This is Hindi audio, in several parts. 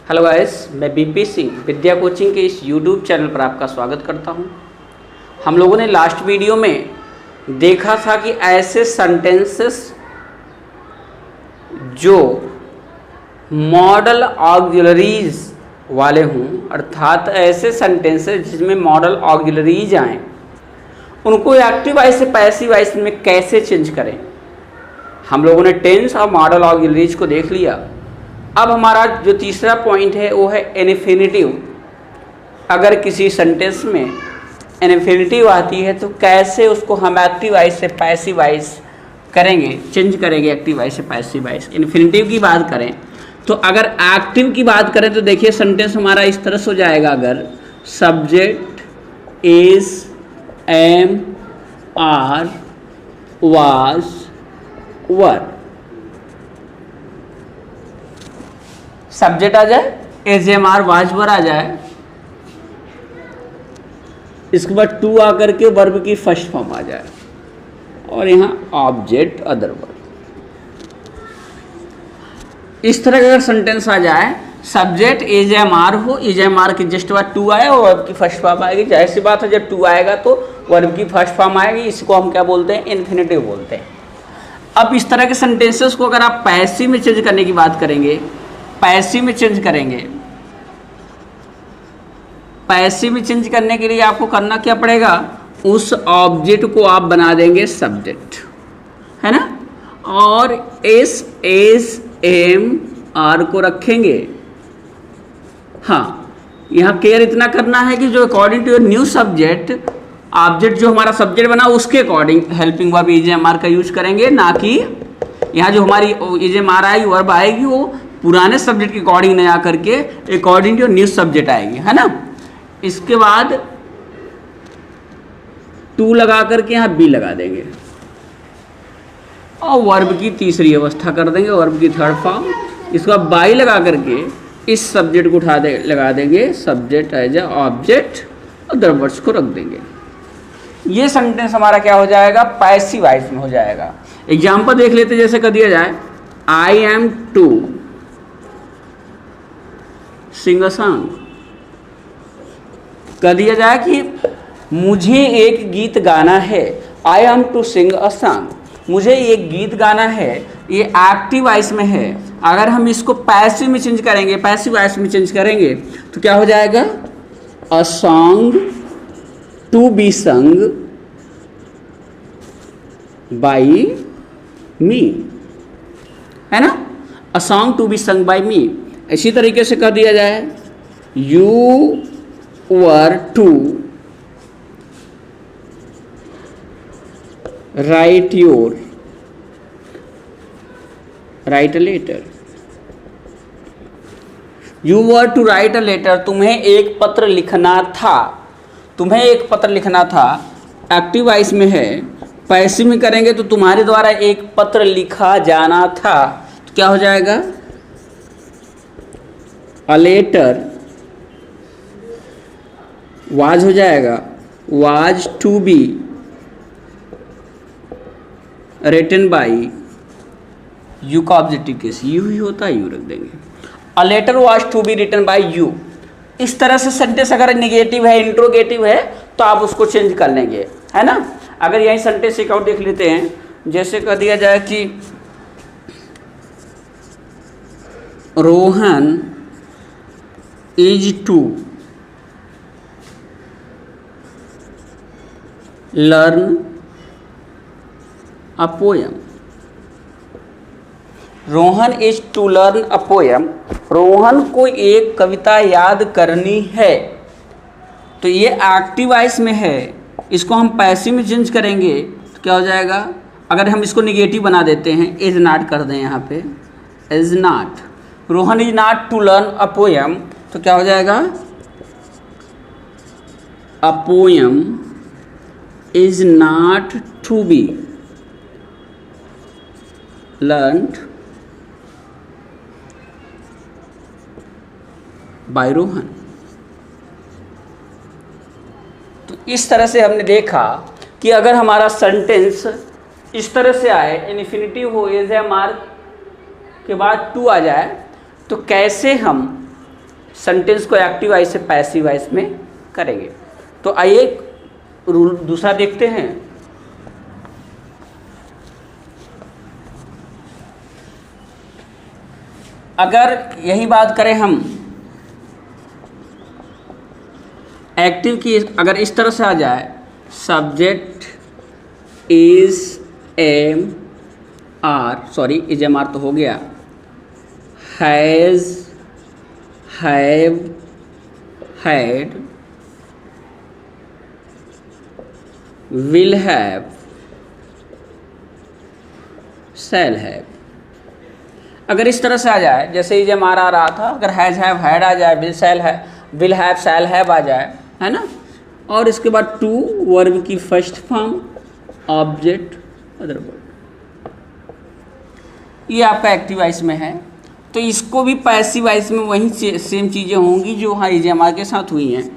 हेलो गाइस, मैं बीपी सिंह विद्या कोचिंग के इस यूट्यूब चैनल पर आपका स्वागत करता हूं। हम लोगों ने लास्ट वीडियो में देखा था कि ऐसे सेंटेंसेस जो मॉडल ऑक्सिलरीज वाले हों, अर्थात ऐसे सेंटेंसेस जिसमें मॉडल ऑक्सिलरीज आएँ, उनको एक्टिव वॉइस से पैसिव वॉइस में कैसे चेंज करें। हम लोगों ने टेंस और मॉडल ऑक्सिलरीज को देख लिया। अब हमारा जो तीसरा पॉइंट है वो है इन्फिनिटिव। अगर किसी सेंटेंस में इन्फिनिटिव आती है तो कैसे उसको हम एक्टिव वॉइस से पैसिव वॉइस करेंगे, चेंज करेंगे एक्टिव वॉइस से पैसिव वॉइस। इन्फिनिटिव की बात करें तो अगर एक्टिव की बात करें तो देखिए सेंटेंस हमारा इस तरह से हो जाएगा। अगर subject is, am, are, was, were, subject आ जाए, is, am, are, was, were आ जाए, इसके बाद टू आकर के वर्ब की फर्स्ट फॉर्म आ जाए और यहाँ ऑब्जेक्ट अदर वर्ब। इस तरह का अगर सेंटेंस आ जाए, सब्जेक्ट एज, एम, आर हो, एज, एम, आर के जस्ट बाद टू आए और वर्ब की फर्स्ट फॉर्म आएगी। जाहिर सी बात है, जब टू आएगा तो वर्ब की फर्स्ट फॉर्म आएगी। इसको हम क्या बोलते हैं? इन्फिनिटिव बोलते हैं। अब इस तरह के सेंटेंसेस को अगर आप पैसिव में चेंज करने की बात करेंगे, पैसिव में चेंज करेंगे, पैसिव में चेंज करने के लिए आपको करना क्या पड़ेगा? उस ऑब्जेक्ट को आप बना देंगे सब्जेक्ट, है ना, और एस, एस, एम, आर को रखेंगे। हाँ, यहाँ केयर इतना करना है कि जो according to your new subject, object जो हमारा सब्जेक्ट बना उसके according helping verb is, am, are का यूज करेंगे, ना कि यहाँ जो हमारी एज, एम, आर आएगी, वर्ब आएगी, वो पुराने सब्जेक्ट के अकॉर्डिंग नहीं आकर के अकॉर्डिंग टू न्यू सब्जेक्ट आएगी, है ना। इसके बाद टू लगा करके यहाँ बी लगा देंगे और वर्ब की तीसरी अवस्था कर देंगे, वर्ब की थर्ड फॉर्म। इसके बाद बाई लगा करके इस सब्जेक्ट को लगा देंगे सब्जेक्ट एज ए ऑब्जेक्ट और अदर वर्ड्स को रख देंगे। ये सेंटेंस हमारा क्या हो जाएगा? पैसिव वॉइस में हो जाएगा। एग्जाम्पल देख लेते, जैसे कर दिया जाए, I am to sing a song. कह दिया जाए कि मुझे एक गीत गाना है, I am to sing a song, मुझे एक गीत गाना है, ये एक्टिव वॉइस में है। अगर हम इसको पैसिव में चेंज करेंगे, पैसिव वॉइस में चेंज करेंगे तो क्या हो जाएगा? A song to be sung by me, है ना, a song to be sung by me. इसी तरीके से कर दिया जाए, you were to write a letter, you were to write a letter, तुम्हें एक पत्र लिखना था, तुम्हें एक पत्र लिखना था। एक्टिव वॉइस में है। पैसिव में करेंगे तो तुम्हारे द्वारा एक पत्र लिखा जाना था, तो क्या हो जाएगा? अ लेटर वाज हो जाएगा, was to be written by, you का ऑब्जेक्टिव केस यू ही होता है, यू रख देंगे। A letter was to be written by you. इस तरह से सेंटेंस अगर नेगेटिव है, इंट्रोगेटिव है, तो आप उसको चेंज कर लेंगे, है ना। अगर यही सेंटेंस एक और देख लेते हैं, जैसे कह दिया जाए कि Rohan is to learn a poem, Rohan is to learn a poem, Rohan को एक कविता याद करनी है। तो ये एक्टिव वॉइस में है, इसको हम पैसिव में चेंज करेंगे तो क्या हो जाएगा? अगर हम इसको निगेटिव बना देते हैं, इज नॉट कर दें यहाँ पे, is not, Rohan is not to learn a poem, तो क्या हो जाएगा? A poem is not to be learned by Rohan. तो इस तरह से हमने देखा कि अगर हमारा सेंटेंस इस तरह से आए, इन्फिनिटिव हो, एज, एम, आर के बाद टू आ जाए, तो कैसे हम सेंटेंस को एक्टिव वॉइस से पैसिव वॉइस में करेंगे। तो आइए रूल दूसरा देखते हैं। अगर यही बात करें हम एक्टिव की, अगर इस तरह से आ जाए, subject is am are, sorry is am are तो हो गया, has, have, had, will have, shall have. अगर इस तरह से आ जाए, जैसे इज एम आर आ रहा था, अगर हैज़ हैव हैड आ जाए, विल शैल है, विल हैव शैल हैव आ जाए, है ना, और इसके बाद टू वर्ब की first form, object, other verb, ये आपका एक्टिव वॉइस में है। तो इसको भी पैसिव वॉइस में वही सेम चीज़ें होंगी जो हाँ इज एम आर के साथ हुई हैं।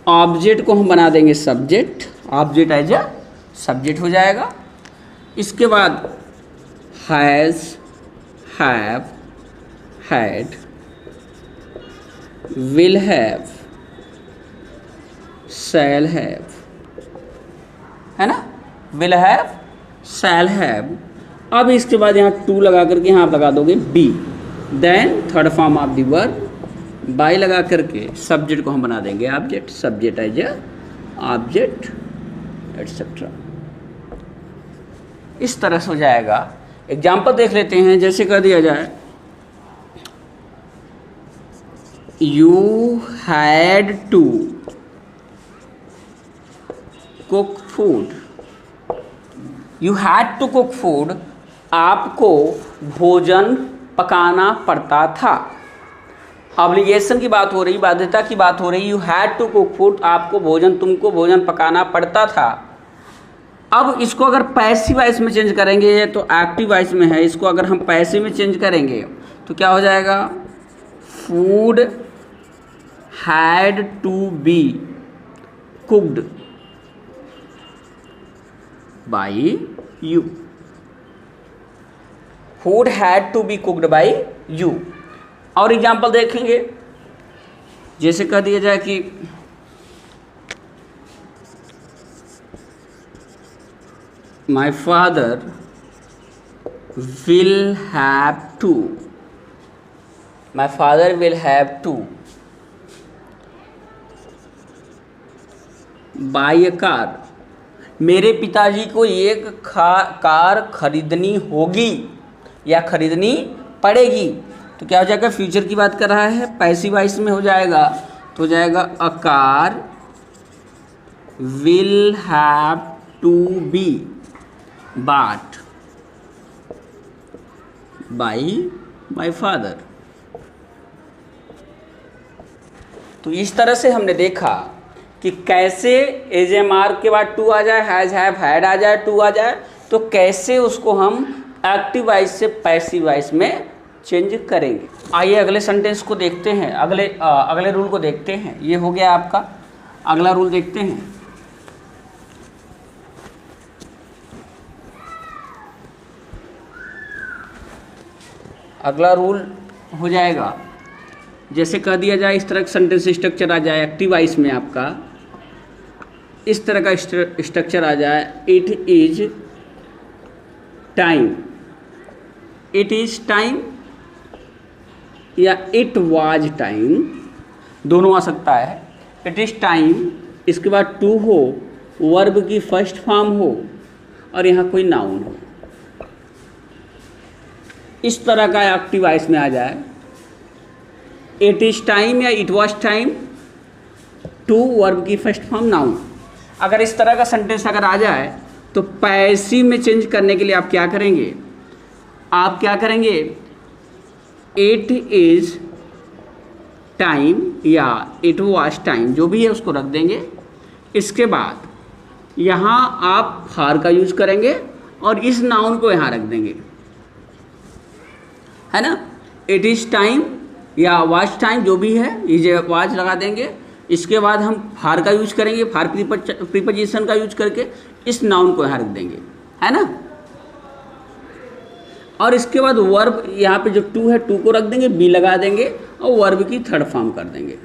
ऑब्जेक्ट को हम बना देंगे subject, object as a subject हो जाएगा। इसके बाद has, have, had, will have, shall have, है ना, विल हैव, शैल हैव। अब इसके बाद यहाँ टू लगा करके यहाँ आप लगा दोगे be, then third form of the verb by लगा करके सब्जेक्ट को हम बना देंगे object, subject as a object etcetera. इस तरह से हो जाएगा। एग्जाम्पल देख लेते हैं, जैसे कर दिया जाए, you had to cook food, you had to cook food, आपको भोजन पकाना पड़ता था। ऑब्लिगेशन की बात हो रही, बाध्यता की बात हो रही, you had to cook food, आपको भोजन, तुमको भोजन पकाना पड़ता था। अब इसको अगर पैसिव वॉइस में चेंज करेंगे तो एक्टिव वॉइस में है, इसको अगर हम पैसिव में चेंज करेंगे तो क्या हो जाएगा, food had to be cooked by you, food had to be cooked by you. और एग्जाम्पल देखेंगे, जैसे कह दिया जाए कि my father will have to, my father will have to buy a car, मेरे पिताजी को एक कार खरीदनी होगी या खरीदनी पड़ेगी। तो क्या हो जाएगा, फ्यूचर की बात कर रहा है, पैसिव वॉइस में हो जाएगा, तो हो जाएगा a car will have to be bought by my father। तो इस तरह से हमने देखा कि कैसे एज एम आर के बाद टू आ जाए, हैज हैव हैड आ जाए, टू आ जाए, तो कैसे उसको हम एक्टिव वॉइस से पैसिव वॉइस में चेंज करेंगे। आइए अगले सेंटेंस को देखते हैं, अगले रूल को देखते हैं। ये हो गया आपका, अगला रूल देखते हैं। अगला रूल हो जाएगा, जैसे कह दिया जाए, इस तरह का सेंटेंस स्ट्रक्चर आ जाए एक्टिव वॉइस में, आपका इस तरह का स्ट्रक्चर आ जाए, it is time, it is time या इट वाज टाइम, दोनों आ सकता है। इट इज टाइम, इसके बाद टू हो, वर्ब की फर्स्ट फॉर्म हो और यहाँ कोई नाउन हो, इस तरह का एक्टिव वॉइस में आ जाए। इट इज टाइम या it was time, to verb की फर्स्ट फॉर्म नाउन। अगर इस तरह का सेंटेंस अगर आ जाए तो पैसिव में चेंज करने के लिए आप क्या करेंगे, आप क्या करेंगे, इट इज टाइम या इट वाज टाइम, जो भी है उसको रख देंगे। इसके बाद यहाँ आप फार का यूज करेंगे और इस नाउन को यहाँ रख देंगे, है ना। इट इज़ टाइम या वाज टाइम, जो भी है, इज वाज लगा देंगे। इसके बाद हम फार का यूज करेंगे, फार प्रीपोजिशन का यूज करके इस नाउन को यहाँ रख देंगे, है ना। और इसके बाद वर्ब, यहाँ पे जो टू है टू को रख देंगे, बी लगा देंगे और वर्ब की थर्ड फॉर्म कर देंगे।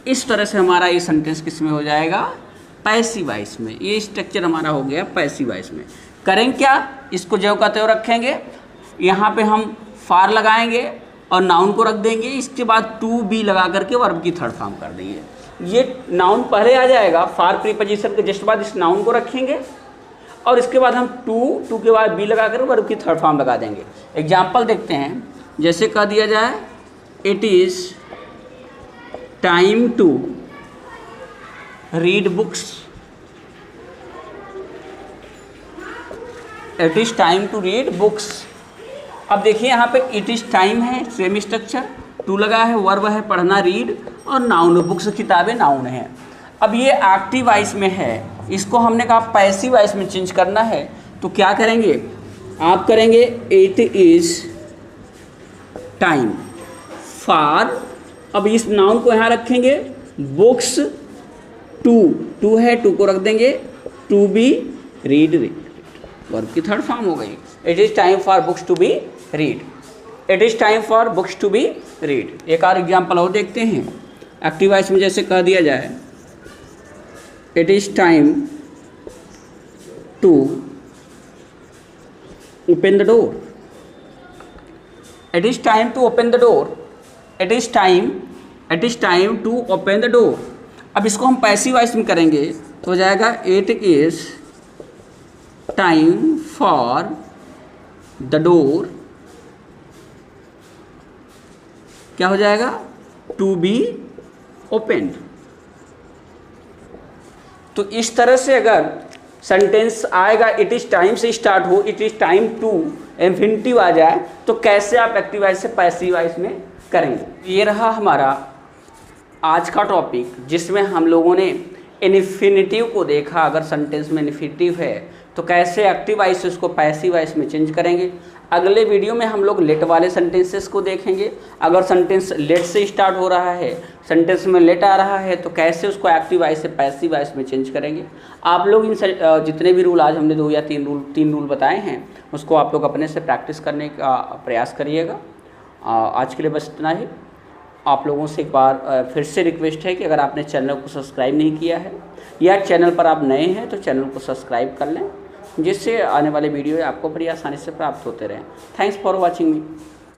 इस तरह से हमारा ये सेंटेंस किस में हो जाएगा, पैसिव वॉइस में। ये स्ट्रक्चर हमारा हो गया पैसिव वॉइस में। करेंगे क्या, इसको जो का त्यों रखेंगे, यहाँ पे हम फार लगाएंगे और नाउन को रख देंगे, इसके बाद टू बी लगा करके वर्ब की थर्ड फॉर्म कर देंगे। ये नाउन पहले आ जाएगा, फार प्रीपोजिशन के जस्ट बाद इस नाउन को रखेंगे और इसके बाद हम टू के बाद बी लगा कर वर्ब की थर्ड फॉर्म लगा देंगे। एग्जाम्पल देखते हैं, जैसे कह दिया जाए it is time to read books, it is time to read books. अब देखिए यहाँ पे इट इज़ टाइम है, सेम स्ट्रक्चर, टू लगा है, वर्ब है पढ़ना रीड, और नाउन बुक्स किताबें नाउन है। अब ये एक्टिव वॉइस में है, इसको हमने कहा पैसिव वॉइस में चेंज करना है, तो क्या करेंगे आप, करेंगे इट इज़ टाइम फॉर, अब इस नाउन को यहाँ रखेंगे, बुक्स टू है, टू को रख देंगे, टू बी रीड, वर्ब की थर्ड फॉर्म हो गई। It is time for books to be read, it is time for books to be read. एक और एग्जाम्पल और देखते हैं, एक्टिव वॉइस में जैसे कह दिया जाए it is time to open the door, it is time to open the door, it is time to open the door. अब इसको हम पैसिव वॉइस में करेंगे तो हो जाएगा it is time for the door, क्या हो जाएगा, टू बी ओपन। तो इस तरह से अगर सेंटेंस आएगा, इट इज़ टाइम से स्टार्ट हो, it is time to infinitive आ जाए, तो कैसे आप एक्टिव वॉइस से पैसिव वॉइस में करेंगे। ये रहा हमारा आज का टॉपिक, जिसमें हम लोगों ने इन्फिनिटिव को देखा। अगर सेंटेंस में इन्फिनिटिव है तो कैसे एक्टिव वॉइस से उसको पैसिव वॉइस में चेंज करेंगे। अगले वीडियो में हम लोग लेट वाले सेंटेंसेस को देखेंगे। अगर सेंटेंस लेट से स्टार्ट हो रहा है, सेंटेंस में लेट आ रहा है, तो कैसे उसको एक्टिव वॉइस से पैसिव वॉइस में चेंज करेंगे। आप लोग इन जितने भी रूल आज हमने 2 या 3 रूल बताए हैं, उसको आप लोग अपने से प्रैक्टिस करने का प्रयास करिएगा। आज के लिए बस इतना ही। आप लोगों से एक बार फिर से रिक्वेस्ट है कि अगर आपने चैनल को सब्सक्राइब नहीं किया है या चैनल पर आप नए हैं तो चैनल को सब्सक्राइब कर लें, जिससे आने वाले वीडियो आपको बड़ी आसानी से प्राप्त होते रहें। Thanks for watching me.